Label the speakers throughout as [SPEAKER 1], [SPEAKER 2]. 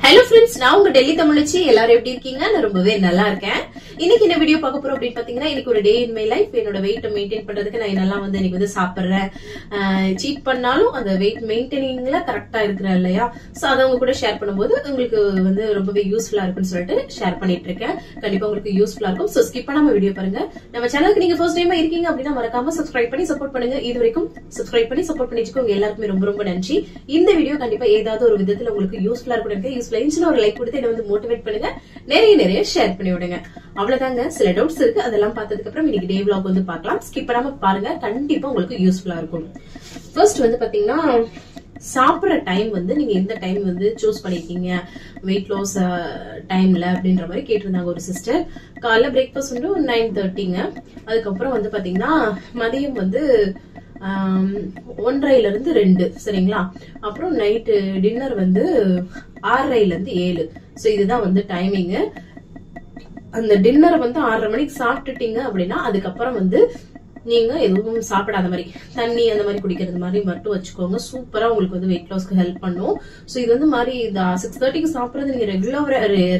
[SPEAKER 1] Hello friends, நான் உங்க டெல்லி தமிழச்சி. எல்லாரும் எப்படி இருக்கீங்க? நான் ரொம்பவே நல்லா இருக்கேன். இன்னைக்கு என்ன வீடியோ பார்க்க போறோம் அப்படின்னு பாத்தீங்கன்னா, இன்னைக்கு ஒரு டே இன் மை லைஃப். என்னோட வெயிட் மெயின்டைன் பண்றதுக்கு நான் என்னெல்லாம் வந்து இன்னைக்கு வந்து சாப்பிடுறேன், சீட் பண்ணாலும் அந்த வெயிட் மெயின்டைனிங்ல கரெக்டா இருக்கிறேன் இல்லையா? சோ அதை உங்க கூட ஷேர் பண்ணும்போது உங்களுக்கு வந்து ரொம்பவே யூஸ்ஃபுல்லா இருக்குன்னு சொல்லிட்டு ஷேர் பண்ணிட்டு இருக்கேன். கண்டிப்பா உங்களுக்கு யூஸ்ஃபுல்லா இருக்கும். சோ ஸ்கிப் பண்ணாம வீடியோ பாருங்க. நம்ம சேனலுக்கு நீங்க ஃபர்ஸ்ட் டைமா இருக்கீங்க அப்படின்னா மறக்காம சப்ஸ்கிரைப் பண்ணி சப்போர்ட் பண்ணுங்க. இது வரைக்கும் சப்ஸ்கிரைப் பண்ணி சப்போர்ட் பண்ணிச்சுக்கோங்க. எல்லாருக்குமே ரொம்ப ரொம்ப நன்றி. இந்த வீடியோ கண்டிப்பா ஏதாவது ஒரு விதத்துல உங்களுக்கு யூஸ்ஃபுல்லா இருக்கும். யூஸ்ஃபுல்லா ஒரு லைக் கொடுத்து என்ன வந்து மோட்டிவேட் பண்ணுங்க. நிறைய ஷேர் பண்ணி விடுங்க. அவ்வளவுதாங்க. சில டவுட்ஸ் இருக்கு, அதெல்லாம் பார்த்ததுக்கு அப்புறம் இன்னைக்கு டே vlog வந்து பார்க்கலாம். ஸ்கிப் பண்ணாம பாருங்க, கண்டிப்பா உங்களுக்கு யூஸ்ஃபுல்லா இருக்கும். ஃபர்ஸ்ட் வந்து பாத்தீங்கன்னா, சாப்பிடுற டைம் வந்து நீங்க எந்த டைம் வந்து சூஸ் பண்ணிருக்கீங்க வெயிட் லாஸ் டைம்ல அப்படின்ற மாதிரி கேட்டிருந்தாங்க ஒரு சிஸ்டர். காலைல பிரேக்ஃபாஸ்ட் வந்து 9:30ங்க. அதுக்கப்புறம் வந்து பாத்தீங்கன்னா மதியம் வந்து 1:30ல இருந்து 2 சரிங்களா. அப்புறம் நைட்டு டின்னர் வந்து 6:30ல இருந்து 7. சோ இதுதான் வந்து டைமிங். அந்த டின்னர் வந்து 6:30 மணிக்கு சாப்பிட்டுட்டீங்க அப்படின்னா அதுக்கப்புறம் வந்து நீங்க எதுவும் சாப்பிடாத மாதிரி தண்ணி அந்த மாதிரி குடிக்கிறது மாதிரி மட்டும் வச்சுக்கோங்க. சூப்பரா உங்களுக்கு வந்து வெயிட் லாஸ்க்கு ஹெல்ப் பண்ணும். சோ இது வந்து மாதிரி 6:30க்கு சாப்பிடுறது நீங்க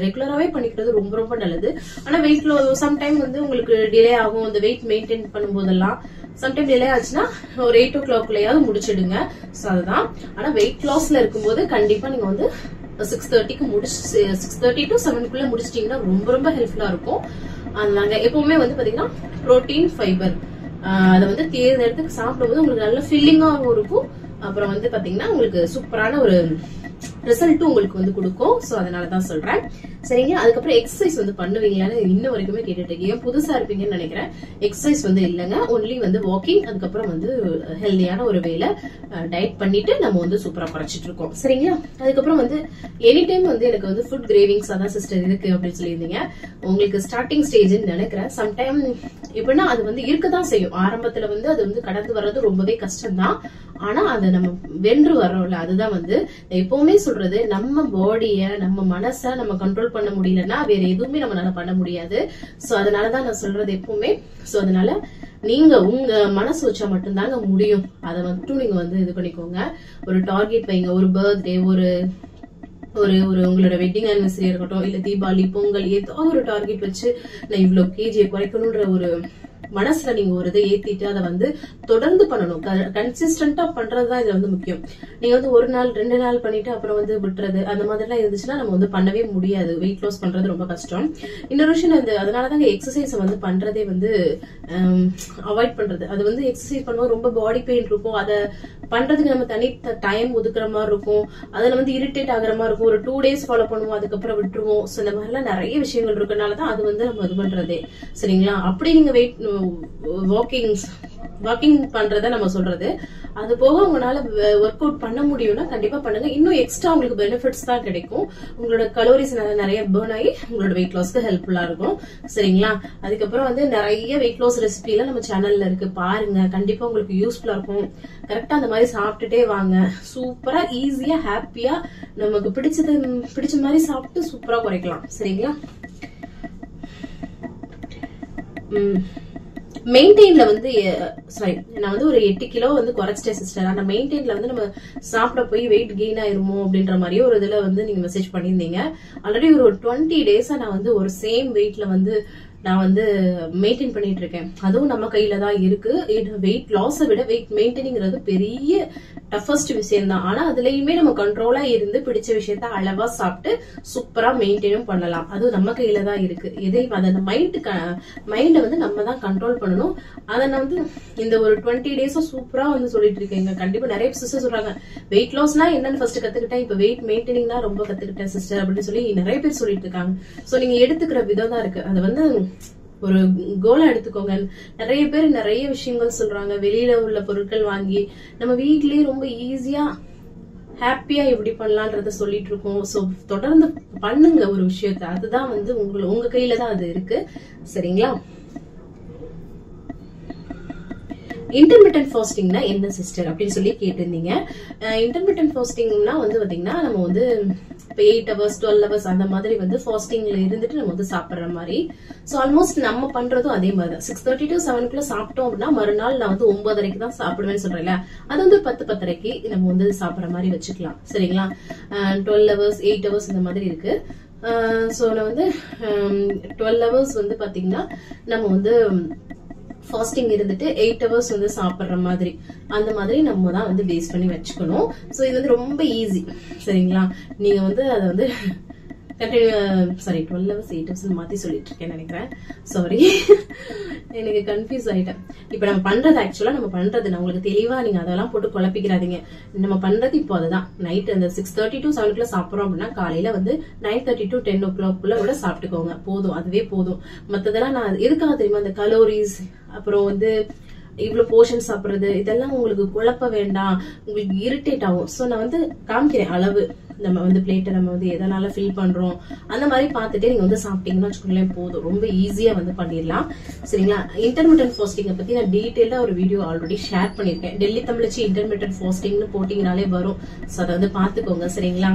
[SPEAKER 1] ரெகுலராவே பண்ணிக்கிறது ரொம்ப ரொம்ப நல்லது. ஆனா வெயிட் லாஸ் சம்டைம் வந்து உங்களுக்கு டிலே ஆகும். இந்த வெயிட் மெயின்டைன் பண்ணும் போதெல்லாம் சம்டைம் டிலே ஆச்சுன்னா ஒரு 8 o'clockலயாவது முடிச்சிடுங்க. சோ அதுதான். ஆனா வெயிட் லாஸ்ல இருக்கும்போது கண்டிப்பா நீங்க வந்து 6:30க்கு 6:30 to 7க்குள்ள முடிச்சிட்டீங்கன்னா ரொம்ப ரொம்ப ஹெல்ப்ஃபுல்லா இருக்கும். நாங்க எப்பவுமே வந்து பாத்தீங்கன்னா புரோட்டீன், ஃபைபர் அதை வந்து தேர்ந்தெடுத்து சாப்பிடும்போது உங்களுக்கு நல்ல ஃபில்லிங்காகவும் இருக்கும். அப்புறம் வந்து பாத்தீங்கன்னா உங்களுக்கு சூப்பரான ஒரு ரிசல்ட்டும் உங்களுக்கு வந்து கொடுக்கும். சோ அதனாலதான் சொல்றேன். சரிங்க. அதுக்கப்புறம் எக்ஸசைஸ் வந்து பண்ணுவீங்களான்னு இன்ன வரைக்குமே கேட்டுட்டு இருக்கீங்க. புதுசா இருப்பீங்கன்னு நினைக்கிறேன். எக்ஸசைஸ் வந்து இல்லங்க, ஒன்லி வந்து வாக்கிங், அதுக்கப்புறம் வந்து ஹெல்தியான ஒரு வேலை டயட் பண்ணிட்டு நம்ம வந்து சூப்பரா குறைச்சிட்டு இருக்கோம். சரிங்களா. அதுக்கப்புறம் வந்து எனி டைம் வந்து எனக்கு வந்து ஃபுட் கிரேவிங்ஸ் அதான் சிஸ்டர் இருக்கு அப்படின்னு சொல்லியிருந்தீங்க. உங்களுக்கு ஸ்டார்டிங் ஸ்டேஜ்னு நினைக்கிறேன். சம்டைம் எப்படின்னா அது வந்து இருக்கதான் செய்யும். ஆரம்பத்துல வந்து அது வந்து கடந்து வர்றது ரொம்பவே கஷ்டம் தான். ஆனா அதை நம்ம வென்று வர்றோம்ல, அதுதான் வந்து எப்பவுமே சொல்றது. நம்ம பாடிய நம்ம மனச நம்ம கண்ட்ரோல் பண்ண முடியலன்னா வேற எதுவுமே நம்மளால பண்ண முடியாது. சோ அதனாலதான் நான் சொல்றது எப்பவுமே. சோ அதனால நீங்க உங்க மனசு வச்சா மட்டும்தாங்க முடியும். அதை மட்டும் நீங்க வந்து இது பண்ணிக்கோங்க. ஒரு டார்கெட் வைங்க. ஒரு பர்த்டே, ஒரு ஒரு உங்களோட வெட்டிங் ஆனிவர்சரி இருக்கட்டும், இல்ல தீபாவளி, பொங்கல், ஏதோ ஒரு டார்கெட் வச்சு நான் இவ்வளவு கேஜியை குறைக்கணும்ன்ற ஒரு மனசுல நீங்க ஒரு இதை ஏத்திட்டு அதை வந்து தொடர்ந்து பண்ணணும். கன்சிஸ்டன்டா பண்றதுதான் இதுல வந்து முக்கியம். நீங்க வந்து ஒரு நாள் 2 நாள் பண்ணிட்டு அப்புறம் வந்து விட்டுறது அந்த மாதிரி எல்லாம் இருந்துச்சுன்னா நம்ம வந்து பண்ணவே முடியாது. வெயிட் லாஸ் பண்றது ரொம்ப கஷ்டம். இன்னொரு விஷயம் அதனாலதாங்க எக்ஸசைஸ் வந்து பண்றதே வந்து அவாய்ட் பண்றது. அது வந்து எக்ஸசைஸ் பண்ணும்போது ரொம்ப பாடி பெயின் இருக்கும். அதை பண்றதுக்கு நம்ம தனி டைம் ஒதுக்குற மாதிரி இருக்கும். அதுல வந்து இரிட்டேட் ஆகுற மாதிரி இருக்கும். ஒரு 2 days ஃபாலோ பண்ணுவோம், அதுக்கப்புறம் விட்டுருவோம். சோ இந்த மாதிரி எல்லாம் நிறைய விஷயங்கள் இருக்கனாலதான் அது வந்து நம்ம இது பண்றதே. சரிங்களா. அப்படி நீங்க வெயிட் வாக்கிங் பண்றத நம்ம சொல்றது. அது போக உங்களால ஒர்க் அவுட் பண்ண முடியும்னா கண்டிப்பா பண்ணுங்க. இன்னும் எக்ஸ்ட்ரா உங்களுக்கு பெனிஃபிட்ஸ் தான் கிடைக்கும். உங்களோட கலோரிஸ் நிறைய பர்ன் ஆகி உங்களோட வெயிட் லாஸ்க்கு ஹெல்ப்ஃபுல்லா இருக்கும். சரிங்களா. அதுக்கப்புறம் வந்து நிறைய வெயிட் லாஸ் ரெசிபி எல்லாம் நம்ம சேனல்ல இருக்கு, பாருங்க. கண்டிப்பா உங்களுக்கு யூஸ்ஃபுல்லா இருக்கும். கரெக்டா அந்த மாதிரி சாப்பிட்டுட்டே வாங்க. சூப்பரா ஈஸியா ஹாப்பியா நமக்கு பிடிச்ச மாதிரி சாப்பிட்டு சூப்பரா குறைக்கலாம். சரிங்களா. மெயின்டைன்ல வந்து சாரி, நான் வந்து ஒரு 8 கிலோ வந்து குறைச்சிட்டேன் சிஸ்டர். ஆனா மெயின்டைன்ல வந்து நம்ம சாப்பிட போய் வெயிட் கெயின் ஆயிருமோ அப்படின்ற மாதிரியே ஒரு இதுல வந்து நீங்க மெசேஜ் பண்ணிருந்தீங்க. ஆல்ரெடி ஒரு 20 டேஸா நான் வந்து ஒரு சேம் வெயிட்ல வந்து நான் வந்து மெயின்டைன் பண்ணிட்டு இருக்கேன். அதுவும் நம்ம கையில தான் இருக்கு. வெயிட் லாஸை விட வெயிட் மெயின்டைனிங்கிறது பெரிய டஃபஸ்ட் விஷயம் தான். ஆனா அதுலயுமே நம்ம கண்ட்ரோலா இருந்து பிடிச்ச விஷயத்த அளவா சாப்பிட்டு சூப்பரா மெயின்டைனும் பண்ணலாம். அது நம்ம கையில தான் இருக்கு. எதையும் அந்த மைண்ட வந்து நம்ம தான் கண்ட்ரோல் பண்ணணும். அதை நான் வந்து இந்த ஒரு 20 டேஸா சூப்பரா வந்து சொல்லிட்டு இருக்கேங்க. கண்டிப்பா நிறைய சிஸ்டர் சொல்றாங்க வெயிட் லாஸ்னா என்னன்னு ஃபர்ஸ்ட் கத்துக்கிட்டேன், இப்ப வெயிட் மெயின்டைனிங் தான் ரொம்ப கத்துக்கிட்டேன் சிஸ்டர் அப்படின்னு சொல்லி நிறைய பேர் சொல்லிட்டு இருக்காங்க. சோ நீங்க எடுத்துக்கிற விதம் தான் இருக்கு. அது வந்து ஒரு கோலா எடுத்துக்கோங்க. நிறைய பேர் நிறைய விஷயங்கள் சொல்றாங்க. வெளியில உள்ள பொருட்கள் வாங்கி நம்ம வீட்லயே ரொம்ப ஈஸியா ஹாப்பியா எப்படி பண்ணலான்றத சொல்லிட்டு இருக்கோம். சோ தொடர்ந்து பண்ணுங்க ஒரு விஷயத்த. அதுதான் வந்து உங்க கையில தான் அது இருக்கு. சரிங்களா. இன்டர்மிட்டன்ட் ஃபாஸ்டிங்னா என்ன சிஸ்டர் அப்படின்னு சொல்லி கேட்டிருந்தீங்க. இன்டர்மிட்டன்ட் ஃபாஸ்டிங்னா வந்து பாத்தீங்கன்னா நம்ம வந்து 8 hours 12 hours அந்த மாதிரி வந்து ஃபாஸ்டிங்ல இருந்துட்டு நம்ம வந்து சாப்பிடுற மாதிரி. சோ ஆல்மோஸ்ட் நம்ம பண்றதும் அதே மாதிரி தான். 6:30 to 7 சாப்பிட்டோம் அப்படின்னா மறுநாள் நான் வந்து 9:30 தான் சாப்பிடுவேன்னு சொல்றேன். அது வந்து 10:10 நம்ம வந்து சாப்பிடுற மாதிரி வச்சுக்கலாம். சரிங்களா? 12 hours 8 hours இந்த மாதிரி இருக்கு. சோ நான் வந்து 12 hours வந்து பாத்தீங்கன்னா நம்ம வந்து ஃபாஸ்டிங் இருந்துட்டு 8 hours வந்து சாப்பிடுற மாதிரி அந்த மாதிரி நம்ம தான் வந்து பேஸ் பண்ணி வச்சுக்கணும். சோ இது வந்து ரொம்ப ஈஸி. சரிங்களா? நீங்க வந்து அதை வந்து சாரி 12 hours 8 hours மாத்தி சொல்லிட்டு இருக்கேன்னு நினைக்கிறேன். சாரி, எனக்கு கன்ஃபியூஸ் ஆயிட்டேன். இப்ப நம்ம பண்றது ஆக்சுவலா நம்ம பண்றது நான் உங்களுக்கு தெளிவா நீங்க அதெல்லாம் போட்டு குழப்பிக்கிறாதீங்க. நம்ம பண்றது இப்போ அதுதான். நைட் அந்த 6:30 to 7 சாப்பிடுறோம் அப்படின்னா காலையில வந்து 9:30 to 10 கூட சாப்பிட்டுக்கோங்க. போதும், அதுவே போதும். மத்ததெல்லாம் நான் எதுக்காக தெரியுமா, அந்த கலோரிஸ் அப்புறம் வந்து இவ்வளவு போர்ஷன் சாப்பிடுறது இதெல்லாம் உங்களுக்கு குழப்ப வேண்டாம், உங்களுக்கு இரிட்டேட் ஆகும். சோ நான் வந்து காமிக்கிறேன் அளவு. நம்ம வந்து பிளேட்டை நம்ம வந்து எதனால ஃபில் பண்றோம் அந்த மாதிரி பார்த்துட்டே நீங்க வந்து சாப்பிட்டீங்கன்னா வச்சுக்கோங்களேன், போதும். ரொம்ப ஈஸியா வந்து பண்ணிடலாம். சரிங்களா? இன்டர்மிட்டன்ட் ஃபாஸ்டிங்கை பத்தி நான் டீடைலா ஒரு வீடியோ ஆல்ரெடி ஷேர் பண்ணிருக்கேன். டெல்லி தமிழச்சி இன்டர்மிட்டன்ட் ஃபாஸ்டிங்னு போட்டீங்கனாலே வரும். சோ அதை வந்து பாத்துக்கோங்க. சரிங்களா?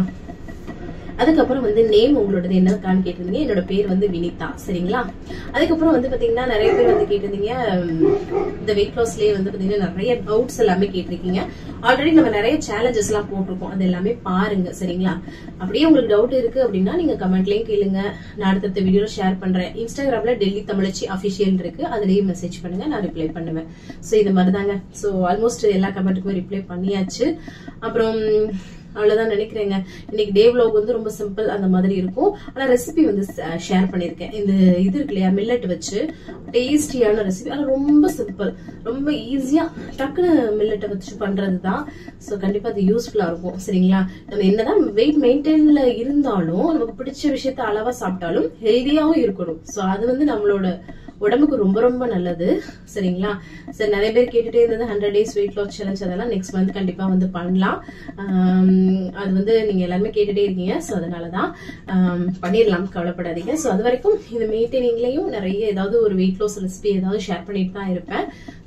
[SPEAKER 1] அதுக்கப்புறம் வந்து நேம் உங்களோடது என்னன்னு கேட்டிருந்தீங்க. என்னோட பேர் வந்து வினிதா. சரிங்களா? அதுக்கப்புறம் வந்து பாத்தீங்கன்னா நிறைய பேர் வந்து கேட்டிருந்தீங்க இந்த வெயிட் லாஸ்லயே வந்து பாத்தீங்கன்னா நிறைய டவுட்ஸ் எல்லாமே கேட்டிருக்கீங்க. ஆல்ரெடி நம்ம நிறைய சேலஞ்சஸ் எல்லாம் போட்டிருக்கோம், அது எல்லாமே பாருங்க. சரிங்களா? அப்படியே உங்களுக்கு டவுட் இருக்கு அப்படின்னா நீங்க கமெண்ட்லயும் கேளுங்க, நான் அடுத்த வீடியோல ஷேர் பண்றேன். இன்ஸ்டாகிராம்ல டெல்லி தமிழச்சி அபிஷியல் இருக்கு, அதுலயும் மெசேஜ் பண்ணுங்க, நான் ரிப்ளை பண்ணுவேன். சோ இந்த மாதிரி தாங்க. சோ ஆல்மோஸ்ட் எல்லா கமெண்ட்டுக்குமே ரிப்ளை பண்ணியாச்சு. அப்புறம் அவ்வளவுதான் நினைக்கிறேங்க. இன்னைக்கு டே vlog வந்து ரொம்ப சிம்பிள் அந்த மாதிரி இருக்கும். ஆனா ரெசிபி வந்து ஷேர் பண்ணிருக்கேன். இந்த இது இருக்கு இல்லையா, மில்லட் வச்சு டேஸ்டியான ரெசிபி. ஆனா ரொம்ப சிம்பிள், ரொம்ப ஈஸியா டக்குனு மில்லட்டை வச்சு பண்றதுதான். சோ கண்டிப்பா அது யூஸ்ஃபுல்லா இருக்கும். சரிங்களா? நம்ம என்னதான் வெயிட் மெயின்டைன்ல இருந்தாலும் நமக்கு பிடிச்ச விஷயத்த அளவா சாப்பிட்டாலும் ஹெல்தியாவும் இருக்கணும். சோ அது வந்து நம்மளோட உடம்புக்கு ரொம்ப ரொம்ப நல்லது. சரிங்களா? சரி, நிறைய பேர் கேட்டுட்டே இருந்தது 100 days வெயிட் லாஸ் சேலஞ்ச். அதெல்லாம் நெக்ஸ்ட் மந்த் கண்டிப்பா வந்து பண்ணலாம். அது வந்து நீங்க எல்லாருமே கேட்டுட்டே இருக்கீங்க. சோ அதனாலதான் பண்ணிடலாம், கவலைப்படாதீங்க. சோ அது வரைக்கும் இந்த மெயின்டைனிங்லயும் நிறைய ஏதாவது ஒரு வெயிட் லாஸ் ரெசிபி ஏதாவது ஷேர் பண்ணிட்டு தான் இருப்பேன்.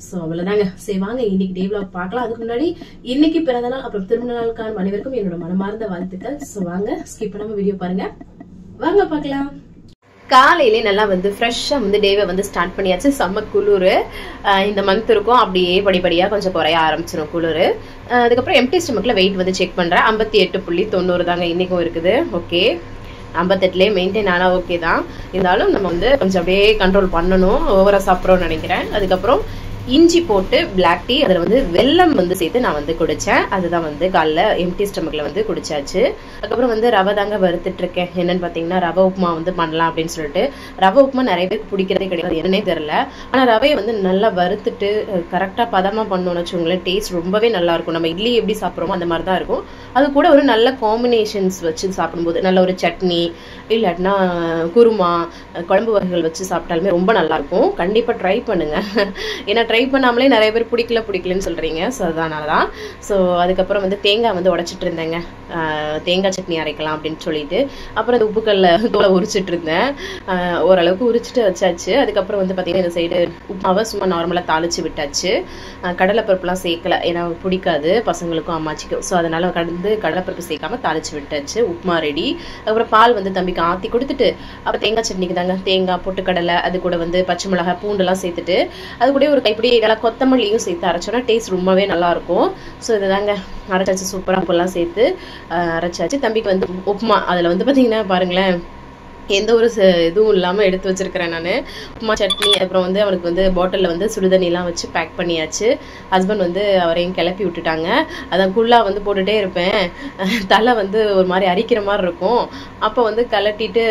[SPEAKER 1] சோ அவ்வளவுதாங்க. சரி வாங்க இன்னைக்கு டே vlog பார்க்கலாம். அதுக்கு முன்னாடி இன்னைக்கு பிறந்த நாள் அப்புறம் திருமண நாளுக்கான அனைவருக்கும் என்னோட மனமார்ந்த வாழ்த்துக்கள். சோ வாங்க ஸ்கிப் பண்ணாம வீடியோ பாருங்க, வாங்க பார்க்கலாம். காலையிலே நல்லா வந்து ஃப்ரெஷ்ஷா வந்து டேவை வந்து ஸ்டார்ட் பண்ணியாச்சு. செம்ம குளிர் இந்த மந்த் இருக்கும். அப்படியே படிப்படியா கொஞ்சம் குறைய ஆரம்பிச்சிடும் குளிர். அதுக்கப்புறம் எம்டி ஸ்டமக்ல வெயிட் வந்து செக் பண்றேன். 58.90 தாங்க இன்னைக்கும் இருக்குது. ஓகே, 58லயே மெயின்டைன் ஆனா ஓகே தான். இருந்தாலும் நம்ம வந்து கொஞ்சம் அப்படியே கண்ட்ரோல் பண்ணணும், ஓவரா சாப்பிட்றோம்னு நினைக்கிறேன். அதுக்கப்புறம் இஞ்சி போட்டு பிளாக் டீ, அதுல வந்து வெல்லம் வந்து சேர்த்து நான் வந்து குடிச்சேன். அதுதான் வந்து காலைல எம்டி ஸ்டமக்ல வந்து குடிச்சாச்சு. அதுக்கப்புறம் வந்து ரவை தாங்க வறுத்துட்டு இருக்கேன். என்னன்னு பாத்தீங்கன்னா ரவை உப்புமா வந்து பண்ணலாம் அப்படின்னு சொல்லிட்டு. ரவை உப்புமா நிறைய பேருக்கு பிடிக்கிறதே கிடையாது, என்னன்னே தெரியல. ஆனா ரவையை வந்து நல்லா வறுத்துட்டு கரெக்டா பதமா பண்ணோம்னு வச்சுக்கோங்களேன், டேஸ்ட் ரொம்பவே நல்லா இருக்கும். நம்ம இட்லி எப்படி சாப்பிட்றோமோ அந்த மாதிரி தான் இருக்கும். அது கூட ஒரு நல்ல காம்பினேஷன்ஸ் வச்சு சாப்பிடும்போது, நல்ல ஒரு சட்னி இல்லாட்டினா குருமா குழம்பு வகைகள் வச்சு சாப்பிட்டாலுமே ரொம்ப நல்லா இருக்கும். கண்டிப்பா ட்ரை பண்ணுங்க. ஏன்னா ட்ரை பண்ணாமலே நிறைய பேர் பிடிக்கலன்னு சொல்றீங்க. ஸோ அதனாலதான். ஸோ அதுக்கப்புறம் வந்து தேங்காய் வந்து உடைச்சிட்டு இருந்தேங்க, தேங்காய் சட்னி அரைக்கலாம் அப்படின்னு சொல்லிட்டு. அப்புறம் அந்த உப்புக்கல்ல தோலை உரிச்சிட்டு இருந்தேன். ஓரளவுக்கு உரிச்சிட்டு வச்சாச்சு. அதுக்கப்புறம் வந்து பாத்தீங்கன்னா இந்த சைடு உப்புமாவை சும்மா நார்மலா தாளிச்சு விட்டாச்சு. கடலைப்பருப்புலாம் சேர்க்கல, ஏன்னா பிடிக்காது பசங்களுக்கும் அம்மாச்சிக்கும். ஸோ அதனால கடலைப்பருப்பு சேர்க்காம தாளிச்சு விட்டாச்சு. உப்புமா ரெடி. அதுக்கப்புறம் பால் வந்து தம்பிக்கு ஆத்தி கொடுத்துட்டு அப்புறம் தேங்காய் சட்னிக்கு தாங்க தேங்காய் பொட்டுக்கடலை, அது கூட வந்து பச்சை மிளகாய் பூண்டெல்லாம் சேர்த்துட்டு அது கூட ஒரு கைப்பிடி இதெல்லாம் கொத்தமல்லியும் சேர்த்து அரைச்சோன்னா டேஸ்ட் ரொம்பவே நல்லா இருக்கும். ஸோ இதுதாங்க அரைச்சாச்சு. சூப்பராக உப்பெல்லாம் சேர்த்து அரைச்சாச்சு. தம்பிக்கு வந்து உப்புமா, அதில் வந்து பார்த்தீங்கன்னா பாருங்களேன் எந்த ஒரு இதுவும் இல்லாமல் எடுத்து வச்சிருக்கிறேன் நான். உப்புமா சட்னி, அப்புறம் வந்து அவனுக்கு வந்து பாட்டிலில் வந்து சுடுதண்ணிலாம் வச்சு பேக் பண்ணியாச்சு. ஹஸ்பண்ட் வந்து அவரையும் கிளப்பி விட்டுட்டாங்க. அதான் குள்ளா வந்து போட்டுட்டே இருப்பேன், தலை வந்து ஒரு மாதிரி அரிக்கிற மாதிரி இருக்கும். அப்போ வந்து கலட்டிட்டு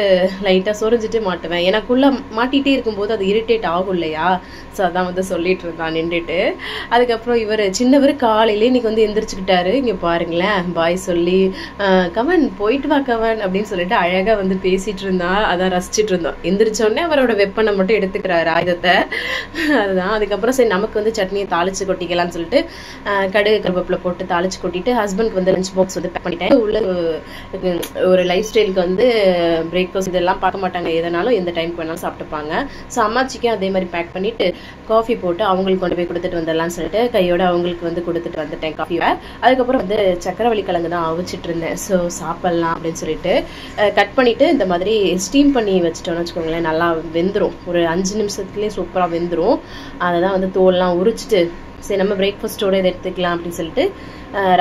[SPEAKER 1] லைட்டாக சொரிஞ்சிட்டு மாட்டுவேன். ஏன்னா குள்ளா மாட்டிகிட்டே இருக்கும்போது அது இரிட்டேட் ஆகும் இல்லையா. ஸோ அதான் வந்து சொல்லிட்டு இருந்தான் நின்றுட்டு. அதுக்கப்புறம் இவர் சின்னவர் காலையிலே இன்னைக்கு வந்து எந்திரிச்சுக்கிட்டாரு. இங்கே பாருங்களேன், பாய் சொல்லி கவன் போயிட்டு வா கவன் அப்படின்னு சொல்லிட்டு அழகாக வந்து பேசிட்டு இருந்தான். அதான் ரசிச்சிட்டு இருந்தோம். எந்திரிச்சோடனே அவரோட வெப்பனை மட்டும் எடுத்துக்கிறாரு ஆயுதத்தை. அதுதான். அதுக்கப்புறம் சரி நமக்கு வந்து சட்னியை தாளிச்சு கொட்டிக்கலாம்னு சொல்லிட்டு கடுகு கருவேப்பிலை போட்டு தாளிச்சு கொட்டிட்டு ஹஸ்பண்ட்க்கு வந்து லஞ்ச் பாக்ஸ் வந்து பேக் பண்ணிட்டேன். உள்ள ஒரு லைஃப் ஸ்டைலுக்கு வந்து பிரேக்ஃபாஸ்ட் இதெல்லாம் பார்க்க மாட்டாங்க, எதனாலும் எந்த டைமுக்கு வேணாலும் சாப்பிட்டுப்பாங்க. ஸோ அம்மாச்சிக்கும் அதே மாதிரி பேக் பண்ணிட்டு காஃபி போட்டு அவங்களுக்கு கொண்டு போய் கொடுத்துட்டு வந்துடலாம்னு சொல்லிட்டு கையோட அவங்களுக்கு வந்து கொடுத்துட்டு வந்துட்டேன் காஃபியை. அதுக்கப்புறம் வந்து சக்கரவள்ளி கிழங்கு தான் அவிச்சிட்டு இருந்தேன். ஸோ சாப்பிடலாம் அப்படின்னு சொல்லிட்டு கட் பண்ணிட்டு இந்த மாதிரி ஸ்டீம் பண்ணி வச்சுட்டோம்னு வச்சுக்கோங்களேன், நல்லா வெந்துடும். ஒரு 5 நிமிஷத்துலேயே சூப்பராக வெந்துடும். அதை தான் வந்து தோல்லாம் உரிச்சிட்டு சரி நம்ம பிரேக்ஃபாஸ்ட்டோட இதை எடுத்துக்கலாம் அப்படின்னு சொல்லிட்டு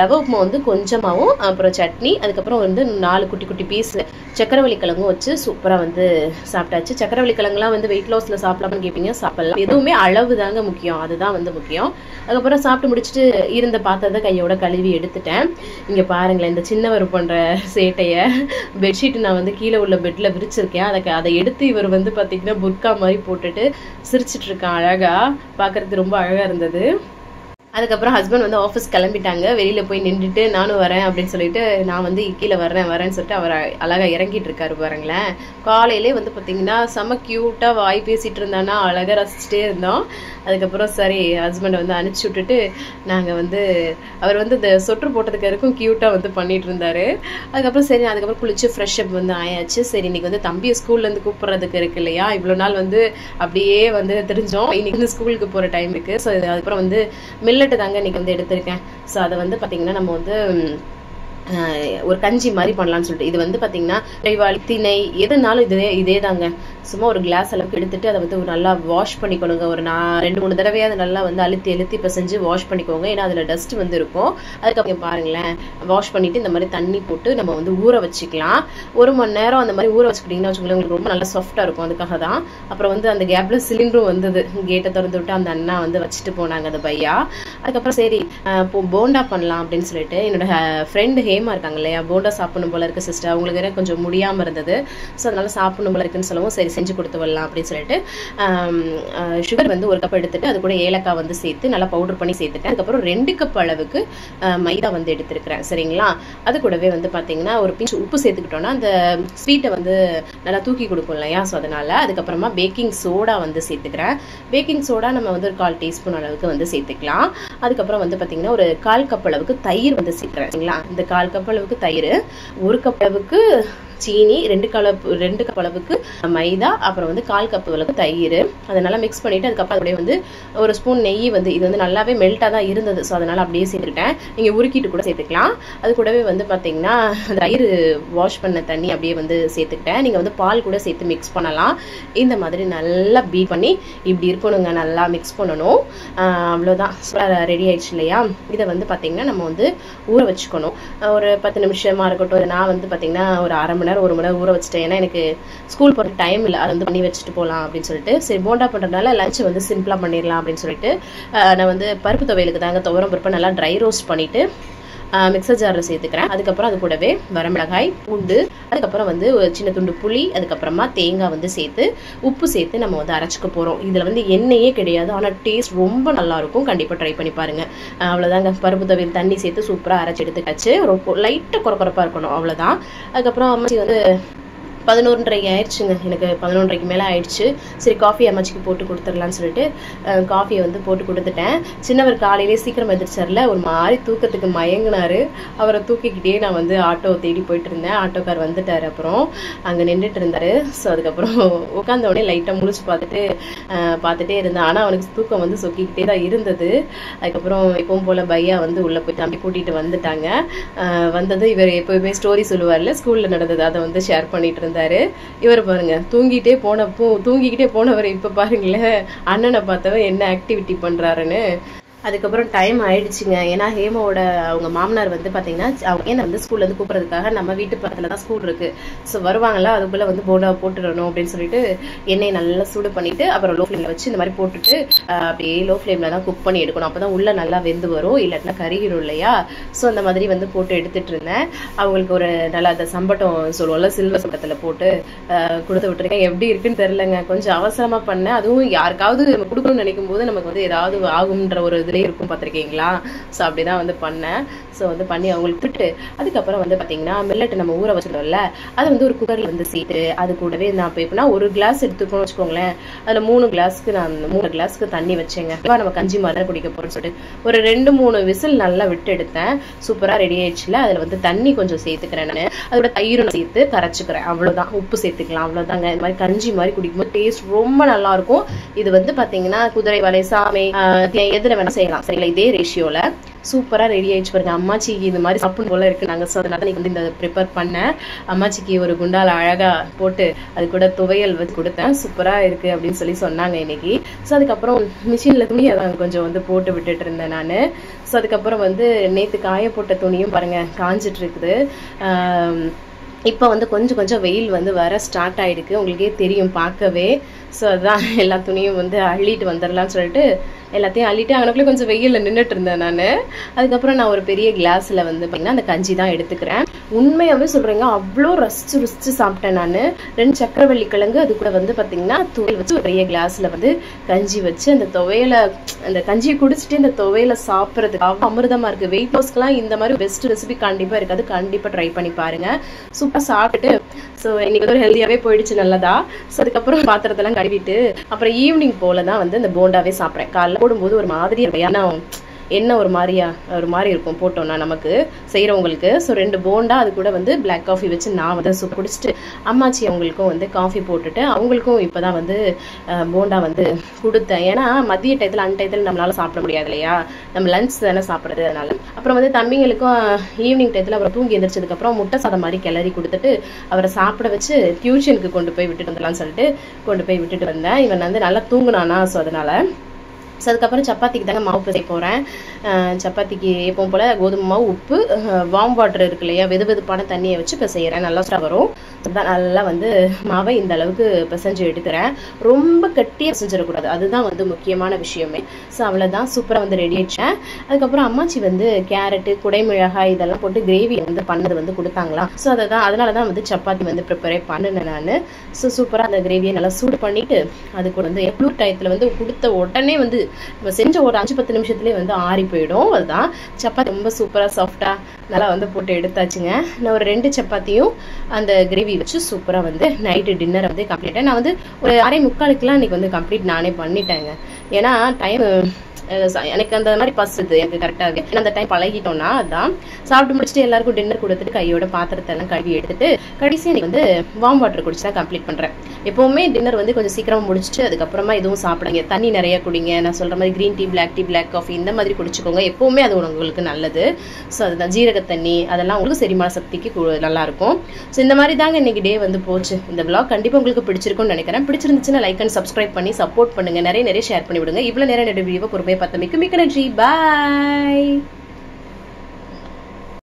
[SPEAKER 1] ரவை உப்புமா வந்து கொஞ்சமாகவும் அப்புறம் சட்னி, அதுக்கப்புறம் வந்து 4 குட்டி குட்டி பீஸ் சக்கரவள்ளி கிழங்கும் வச்சு சூப்பராக வந்து சாப்பிட்டாச்சு. சக்கரவள்ளி கிழங்குலாம் வந்து வெயிட் லாஸில் சாப்பிடலாம்னு கேட்பீங்க, சாப்பிடலாம். எதுவுமே அளவு தாங்க முக்கியம், அதுதான் வந்து முக்கியம். அதுக்கப்புறம் சாப்பிட்டு முடிச்சுட்டு இருந்த பாத்திரத்தை கையோட கழுவி எடுத்துட்டேன். இங்கே பாருங்களேன், இந்த சின்னவர் பண்ணுற சேட்டையை பெட்ஷீட் நான் வந்து கீழே உள்ள பெட்டில் விரிச்சிருக்கேன். அதை எடுத்து இவர் வந்து பார்த்தீங்கன்னா புர்கா மாதிரி போட்டுட்டு சிரிச்சிட்டு இருக்கான். அழகா பார்க்கறதுக்கு ரொம்ப அழகாக இருந்தது. அதுக்கப்புறம் ஹஸ்பண்ட் வந்து ஆஃபீஸ் கிளம்பிட்டாங்க. வெளியில போய் நின்றுட்டு நானும் வரேன் அப்படின்னு சொல்லிட்டு நான் வந்து கீழே வரேன்னு சொல்லிட்டு அவர் அழகா இறங்கிட்டு இருக்காரு பாருங்களேன். காலையிலே வந்து பார்த்தீங்கன்னா செம்ம கியூட்டா வாய் பேசிட்டு இருந்தானா, அழகா ரசிச்சுட்டே இருந்தோம். அதுக்கப்புறம் சரி ஹஸ்பண்டை வந்து அனுப்பிச்சி விட்டுட்டு நாங்கள் வந்து அவர் வந்து இந்த சொட்டு போட்டதுக்கு வரைக்கும் கியூட்டா வந்து பண்ணிட்டு இருந்தாரு. அதுக்கப்புறம் குளிச்சு ஃப்ரெஷ் அப் வந்து ஆயாச்சு. சரி இன்னைக்கு வந்து தம்பியை ஸ்கூல்ல இருந்து கூப்பிடுறதுக்கு இருக்கு இல்லையா, இவ்வளோ நாள் வந்து அப்படியே வந்து தெரிஞ்சோம். இன்னைக்கு வந்து ஸ்கூலுக்கு போற டைம் இருக்கு. ஸோ அதுக்கப்புறம் வந்து மில்லட்டு தாங்க இன்னைக்கு வந்து எடுத்திருக்கேன். ஸோ அதை வந்து பார்த்தீங்கன்னா நம்ம வந்து ஒரு கஞ்சி மாதிரி பண்ணலாம்னு சொல்லிட்டு இது வந்து பார்த்தீங்கன்னா கைவாளி திணை எதுனாலும் இதே தாங்க. சும்மா ஒரு கிளாஸ் அளவுக்கு எடுத்துட்டு அதை வந்து நல்லா வாஷ் பண்ணிக்கணுங்க. ஒரு 2-3 தடவையாக அதை நல்லா வந்து அழுத்தி பிசைஞ்சு வாஷ் பண்ணிக்கோங்க. ஏன்னா அதில் டஸ்ட் வந்து இருக்கும். அதுக்கப்புறம் பாருங்களேன், வாஷ் பண்ணிட்டு இந்த மாதிரி தண்ணி போட்டு நம்ம வந்து ஊற வச்சுக்கலாம். 1 மணி நேரம் அந்த மாதிரி ஊற வச்சுக்கிட்டீங்கன்னா வச்சுக்கோங்களேன், உங்களுக்கு ரொம்ப நல்லா சாஃப்டாக இருக்கும். அதுக்காக தான். அப்புறம் வந்து அந்த கேப்ல சிலிண்டரும் வந்தது. கேட்டை திறந்து விட்டு அந்த அண்ணா வந்து வச்சுட்டு போனாங்க அந்த பையா. அதுக்கப்புறம் சரி போண்டா பண்ணலாம் அப்படின்னு சொல்லிட்டு என்னோட ஃப்ரெண்டு ஹேமா இருக்காங்க இல்லையா, போண்டா சாப்பிடணும் போல இருக்கு சிஸ்டர், அவங்களுக்கு கொஞ்சம் முடியாமல் இருந்தது. ஸோ அதனால சாப்பிடணும் போல இருக்குன்னு சொல்லவும் சரி செஞ்சு கொடுத்து வரலாம் அப்படின்னு சொல்லிட்டு சுகர் வந்து 1 கப் எடுத்துட்டு அது கூட ஏலக்காய் வந்து சேர்த்து நல்லா பவுடர் பண்ணி சேர்த்துட்டேன். அதுக்கப்புறம் 2 கப் அளவுக்கு மைதா வந்து எடுத்துருக்கிறேன். சரிங்களா. அது கூடவே வந்து பார்த்தீங்கன்னா ஒரு பிஞ்ச் உப்பு சேர்த்துக்கிட்டோம்னா அந்த ஸ்வீட்டை வந்து நல்லா தூக்கி கொடுக்கும் இல்லையா. ஸோ அதனால அதுக்கப்புறமா பேக்கிங் சோடா வந்து சேர்த்துக்கிறேன். பேக்கிங் சோடா நம்ம வந்து ஒரு 1/4 டீஸ்பூன் அளவுக்கு வந்து சேர்த்துக்கலாம். அதுக்கப்புறம் வந்து பார்த்தீங்கன்னா ஒரு 1/4 கப் அளவுக்கு தயிர் வந்து சேர்த்துக்கிறேன். சரிங்களா. இந்த 1/4 கப் அளவுக்கு தயிர், 1 கப் அளவுக்கு சீனி, 2 கப் அளவுக்கு மைதா, அப்புறம் வந்து 1/4 கப் அளவுக்கு தயிர். அதனால மிக்ஸ் பண்ணிட்டு அதுக்கப்புறம் அப்படியே வந்து ஒரு ஸ்பூன் நெய் வந்து இது வந்து நல்லாவே மெல்ட்டாக தான் இருந்தது. ஸோ அதனால அப்படியே சேர்த்துக்கிட்டேன். நீங்கள் உருக்கிட்டு கூட சேர்த்துக்கலாம். அது கூடவே வந்து பார்த்தீங்கன்னா தயிர் வாஷ் பண்ண தண்ணி அப்படியே வந்து சேர்த்துக்கிட்டேன். நீங்கள் வந்து பால் கூட சேர்த்து மிக்ஸ் பண்ணலாம். இந்த மாதிரி நல்லா பீட் பண்ணி இப்படி இருக்கணுங்க, நல்லா மிக்ஸ் பண்ணணும். அவ்வளோதான், ரெடி ஆயிடுச்சு இல்லையா. இதை வந்து பார்த்தீங்கன்னா நம்ம வந்து ஊற வச்சுக்கணும். ஒரு 10 நிமிஷமா இருக்கட்டும். நான் வந்து பார்த்தீங்கன்னா ஒரு 1/2 மணி நேரம் 1 மணி நேரம் ஊற வச்சுட்டேன். ஏன்னா எனக்கு ஸ்கூல் போகிற டைம் இல்லை, அதை வந்து பண்ணி வச்சுட்டு போகலாம் அப்படின்னு சொல்லிட்டு சரி போண்டா பண்ணுறதுனால லஞ்ச் வந்து சிம்பிளாக பண்ணிடலாம் அப்படின்னு சொல்லிட்டு நான் வந்து பருப்பு துவையலுக்கு தாங்க துவரம் பருப்பை நல்லா ட்ரை ரோஸ்ட் பண்ணிட்டு மிக்சர் ஜாரில் சேர்த்துக்கிறேன். அதுக்கப்புறம் அது கூடவே வரமிளகாய், பூண்டு, அதுக்கப்புறம் வந்து ஒரு சின்ன துண்டு புளி, அதுக்கப்புறமா தேங்காய் வந்து சேர்த்து உப்பு சேர்த்து நம்ம வந்து அரைச்சிக்க போகிறோம். இதில் வந்து எண்ணெயே கிடையாது, ஆனால் டேஸ்ட் ரொம்ப நல்லாயிருக்கும். கண்டிப்பாக ட்ரை பண்ணி பாருங்கள். அவ்வளோதாங்க, பருப்பு துவையல் தண்ணி சேர்த்து சூப்பராக அரைச்சி எடுத்துக்காச்சு. ரொம்ப லைட்டாக குறக்குறப்பாக இருக்கணும், அவ்வளோதான். அதுக்கப்புறம் அம்மாச்சி வந்து 11:30 ஆயிடுச்சுங்க. எனக்கு 11:30 மேலே ஆயிடுச்சு. சரி காஃபி அம்மாச்சிக்கு போட்டு கொடுத்துடலான்னு சொல்லிட்டு காஃபியை வந்து போட்டு கொடுத்துட்டேன். சின்னவர் காலையிலே சீக்கிரம் எதிர்ச்சார்ல, ஒரு மாதிரி தூக்கத்துக்கு மயங்கினாரு. அவரை தூக்கிக்கிட்டே நான் வந்து ஆட்டோ தேடி போயிட்டு இருந்தேன். ஆட்டோக்கார் வந்துட்டார். அப்புறம் அங்கே நின்றுட்டு இருந்தாரு. ஸோ அதுக்கப்புறம் உட்காந்த உடனே லைட்டாக முழிச்சு பார்த்துட்டே இருந்தேன். ஆனால் அவனுக்கு தூக்கம் வந்து சொக்கிக்கிட்டே தான் இருந்தது. அதுக்கப்புறம் எப்பவும் போல பையா வந்து உள்ளே போய் தம்பி கூட்டிகிட்டு வந்துட்டாங்க. வந்தது இவர் எப்போயுமே ஸ்டோரி சொல்லுவார்ல, ஸ்கூலில் நடந்தது, அதை வந்து ஷேர் பண்ணிட்டு இருந்தாரு. இவர் பாருங்க தூங்கிக்கிட்டே போனவர் இப்ப பாருங்களேன் அண்ணனை பார்த்தவன் என்ன ஆக்டிவிட்டி பண்றாருன்னு. அதுக்கப்புறம் டைம் ஆயிடுச்சுங்க. ஏன்னா ஹேமாவோட அவங்க மாமனார் வந்து பார்த்தீங்கன்னா அவங்க என்ன வந்து ஸ்கூல்ல இருந்து கூப்பிட்றதுக்காக நம்ம வீட்டு பக்கத்தில் தான் ஸ்கூல் இருக்கு. ஸோ வருவாங்களா, அதுக்குள்ள வந்து போண்டா போட்டுடணும் அப்படின்னு சொல்லிட்டு எண்ணெய் நல்லா சூடு பண்ணிட்டு அப்புறம் லோ ஃப்ளேம்ல வச்சு இந்த மாதிரி போட்டுட்டு அப்படியே லோ ஃப்ளேம்ல தான் குக் பண்ணி எடுக்கணும். அப்பதான் உள்ள நல்லா வெந்து வரும், இல்லாட்டினா கருகிரும் இல்லையா. ஸோ அந்த மாதிரி வந்து போட்டு எடுத்துட்டு இருந்தேன். அவங்களுக்கு ஒரு நல்லா அந்த சம்பட்டம் சொல்லுவோம்ல, சில்வர் சம்பட்டத்தில் போட்டு கொடுத்து விட்டுருக்கேன். எப்படி இருக்குன்னு தெரியலங்க, கொஞ்சம் அவசரமா பண்ணேன். அதுவும் யாருக்காவது நம்ம கொடுக்கணும்னு நினைக்கும் போது நமக்கு வந்து ஏதாவது ஆகும்ன்ற ஒரு அதுலேயே இருக்கும் பார்த்துருக்கீங்களா. ஸோ அப்படிதான் வந்து பண்ணேன். ஸோ வந்து பண்ணி அவங்களுக்கு விட்டு அதுக்கப்புறம் வந்து பார்த்தீங்கன்னா மில்லட் நம்ம ஊற வச்சிருந்தோம்ல, அதை வந்து ஒரு குக்கரில் வந்து சேர்த்து அது கூடவே நான் இப்போ எப்படின்னா 1 கிளாஸ் எடுத்துக்கணும்னு வச்சுக்கோங்களேன், அதில் 3 கிளாஸ்க்கு நான் 3 கிளாஸ்க்கு தண்ணி வச்சேங்க. நம்ம கஞ்சி மாதிரி தான் குடிக்க போகிறோம்னு சொல்லிட்டு ஒரு 2-3 விசில் நல்லா விட்டு எடுத்தேன். சூப்பராக ரெடி ஆயிடுச்சுல. அதில் வந்து தண்ணி கொஞ்சம் சேர்த்துக்கிறேன் நான், அதோட தயிரும் சேர்த்து கரைச்சிக்கிறேன். அவ்வளோதான், உப்பு சேர்த்துக்கலாம், அவ்வளோதாங்க. இந்த மாதிரி கஞ்சி மாதிரி குடிக்கும்போது டேஸ்ட் ரொம்ப நல்லா இருக்கும். இது வந்து பார்த்தீங்கன்னா குதிரைவாலி, சாமை எதில் வேணால் செய்யலாம் சரிங்களா. இதே ரேஷியோவில் சூப்பராக ரெடி ஆயிடுச்சு பாருங்க. அம்மாச்சிக்கு இந்த மாதிரி சாப்பிடும் போல இருக்கு நாங்கள். ஸோ அதனால நீங்க வந்து இந்த ப்ரிப்பேர் பண்ணேன். அம்மாச்சிக்கு ஒரு குண்டால அழகா போட்டு அது கூட துவையல் வச்சு கொடுத்தேன். சூப்பராக இருக்கு அப்படின்னு சொல்லி சொன்னாங்க இன்னைக்கு. ஸோ அதுக்கப்புறம் மிஷினில் துணி அதான் கொஞ்சம் வந்து போட்டு விட்டுட்டு இருந்தேன் நான். ஸோ அதுக்கப்புறம் வந்து நேற்று காய போட்ட துணியும் பாருங்க காஞ்சிட்டு இருக்குது. இப்போ வந்து கொஞ்சம் வெயில் வந்து வர ஸ்டார்ட் ஆயிருக்கு, உங்களுக்கே தெரியும் பார்க்கவே. ஸோ அதுதான் எல்லா துணியும் வந்து அள்ளிட்டு வந்துடலாம்னு சொல்லிட்டு எல்லாத்தையும் அள்ளிட்டு அங்கனக்குள்ளே கொஞ்சம் வெயிலில் நின்றுட்டு இருந்தேன் நான். அதுக்கப்புறம் நான் ஒரு பெரிய கிளாஸில் வந்து பார்த்தீங்கன்னா அந்த கஞ்சி தான் எடுத்துக்கிறேன். உண்மையாகவே சொல்கிறேங்க, அவ்வளோ ரசிச்சு சாப்பிட்டேன் நான். 2 சக்கரவள்ளி கிழங்கு, அது கூட வந்து பார்த்தீங்கன்னா துவையல் வச்சு ஒரு பெரிய கிளாஸில் வந்து கஞ்சி வச்சு அந்த துவையலை அந்த கஞ்சியை குடிச்சிட்டு அந்த துவையலை சாப்பிட்றதுக்கு அவ்வளோ அமிர்தமாக இருக்குது. வெயிட் லாஸ்க்குலாம் இந்த மாதிரி பெஸ்ட் ரெசிபி கண்டிப்பாக இருக்காது, கண்டிப்பாக ட்ரை பண்ணி பாருங்கள். சூப்பராக சாப்பிட்டுட்டு ஸோ இன்னைக்கு ஒரு ஹெல்த்தியாகவே போயிடுச்சு, நல்லதா. ஸோ அதுக்கப்புறம் பாத்திரத்தெல்லாம் கழுவிட்டு அப்புறம் ஈவினிங் போல தான் வந்து இந்த போண்டாவே சாப்பிட்றேன். காலைல போடும்போது ஒரு மாதிரி ஏன்னா என்ன ஒரு மாதிரி இருக்கும் போட்டோம்னா நமக்கு செய்கிறவங்களுக்கு. ஸோ 2 போண்டா, அது கூட வந்து பிளாக் காஃபி வச்சு நான் வந்து குடிச்சிட்டு அம்மாச்சி அவங்களுக்கும் வந்து காஃபி போட்டுட்டு அவங்களுக்கும் இப்போ தான் வந்து போண்டா வந்து கொடுத்தேன். ஏன்னா மதிய டயத்தில் அன்டயத்தில் நம்மளால சாப்பிட முடியாது இல்லையா, நம்ம லஞ்ச் தானே சாப்பிட்றது. அதனால அப்புறம் வந்து தம்பிங்களுக்கும் ஈவினிங் டயத்தில் அப்புறம் தூங்கி எந்திரிச்சதுக்கப்புறம் முட்டை சாதம் மாதிரி கிளறி கொடுத்துட்டு அவரை சாப்பிட வச்சு டியூஷனுக்கு கொண்டு போய் விட்டுட்டு வந்துடலாம்னு சொல்லிட்டு கொண்டு போய் விட்டுட்டு வந்தேன். இவன் வந்து நல்லா தூங்குனானா. ஸோ அதனால ஸோ அதுக்கப்புறம் சப்பாத்திக்கு தாங்க மாவு பிசைய போகிறேன். சப்பாத்திக்கு எப்பவும் போல் கோதுமை மாவு, உப்பு, வார்ம் வாட்டர் இருக்கு இல்லையா, வெதுவெதுப்பான தண்ணியை வச்சு பிசைகிறேன். நல்லா வரும். நல்லா வந்து மாவை இந்த அளவுக்கு பிசைஞ்சு எடுக்கிறேன். ரொம்ப கட்டியாக பிசைஞ்சிடக்கூடாது, அதுதான் வந்து முக்கியமான விஷயமே. ஸோ அவ்வளோதான், சூப்பராக வந்து ரெடி ஆயிடுச்சேன். அதுக்கப்புறம் அம்மாச்சி வந்து கேரட்டு, குடைமிளகாய் இதெல்லாம் போட்டு கிரேவி வந்து பண்ணது வந்து கொடுத்தாங்களா. ஸோ அதனால தான் வந்து சப்பாத்தி வந்து ப்ரிப்பரே பண்ணினேன் நான். ஸோ சூப்பராக அந்த கிரேவியை நல்லா சூடு பண்ணிவிட்டு அது கூட வந்து எவ்வளோ டயத்தில் வந்து கொடுத்த உடனே வந்து நம்ம செஞ்ச ஒரு 5-10 நிமிஷத்துலேயே வந்து ஆறி போயிடும். அதுதான் சப்பாத்தி ரொம்ப சூப்பராக சாஃப்டாக நல்லா வந்து போட்டு எடுத்தாச்சுங்க. நான் ஒரு 2 சப்பாத்தியும் அந்த கிரேவி வச்சு சூப்பராக வந்து நைட்டு டின்னர் வந்து கம்ப்ளீட்டாக நான் வந்து ஒரு 3:45க்குலாம் இன்னைக்கு வந்து கம்ப்ளீட் நானே பண்ணிட்டேங்க. ஏன்னா டைம் எனக்கு அந்த மாதிரி பசுது எனக்கு கரெக்டாக. ஏன்னா அந்த டைம் பழகிட்டோம்னா அதான் சாப்பிட்டு முடிச்சுட்டு எல்லாருக்கும் டின்னர் கொடுத்துட்டு கையோட பாத்திரத்தை எல்லாம் கழுவி எடுத்துட்டு கடைசியாக எனக்கு வந்து வார்ம் வாட்டர் குடிச்சு தான் கம்ப்ளீட் பண்ணுறேன். எப்போவுமே டின்னர் வந்து கொஞ்சம் சீக்கிரமாக முடிச்சுட்டு அதுக்கப்புறமா எதுவும் சாப்பிடுங்க, தண்ணி நிறைய குடிங்க. நான் சொல்கிற மாதிரி க்ரீன் டீ, பிளாக் காஃபி இந்த மாதிரி குடிச்சுக்கோங்க, எப்போவுமே அது உங்களுக்கு நல்லது. ஸோ அதுதான் ஜீரக தண்ணி, அதெல்லாம் உங்களுக்கு செரிமான சக்திக்கு நல்லாயிருக்கும். ஸோ இந்த மாதிரி தாங்க இன்னைக்கு டே வந்து போச்சு. இந்த விளாக் கண்டிப்பாக உங்களுக்கு பிடிச்சிருக்கும்னு நினைக்கிறேன். பிடிச்சிருந்துச்சுன்னா லைக் அண்ட் சப்ஸ்கிரைப் பண்ணி சப்போர்ட் பண்ணுங்க, நிறைய ஷேர் பண்ணி விடுங்க. இவ்வளோ நேரம் வீடியோவை பொறுமையாக பார்த்தமைக்கு மிக்க நன்றி. பாய்.